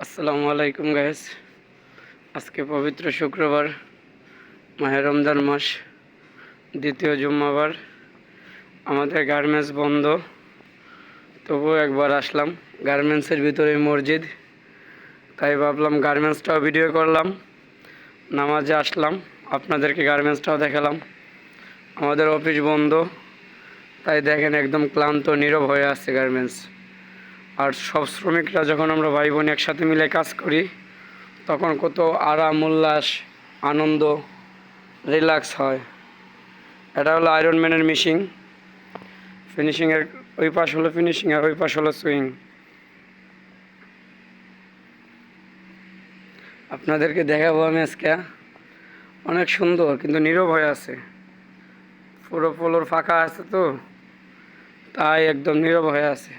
আসসালামু আলাইকুম গাইস। আজকে পবিত্র শুক্রবার, মাহে রমজান মাস, দ্বিতীয় জুম্মাবার। আমাদের গার্মেন্টস বন্ধ, তবুও একবার আসলাম। গার্মেন্টসের ভিতরে মসজিদ, তাই ভাবলাম গার্মেন্টসটাও ভিডিও করলাম। নামাজে আসলাম, আপনাদেরকে গার্মেন্টসটাও দেখালাম। আমাদের অফিস বন্ধ, তাই দেখেন একদম ক্লান্ত নীরব হয়ে আসছে গার্মেন্টস। আর সব শ্রমিকরা যখন আমরা ভাই বোন একসাথে মিলে কাজ করি, তখন কত আরাম, উল্লাস, আনন্দ, রিল্যাক্স হয়। এটা হলো আয়রন ম্যানের মেশিন। ফিনিশিংয়ের ওই পাশ হলো ফিনিশিং, আর ওই পাশ হলো সুইং। আপনাদেরকে দেখাবো আমি আজকে। অনেক সুন্দর, কিন্তু নীরব হয়ে আছে। পুরো ফ্লোর ফাঁকা আছে, তো তাই একদম নীরব হয়ে আছে।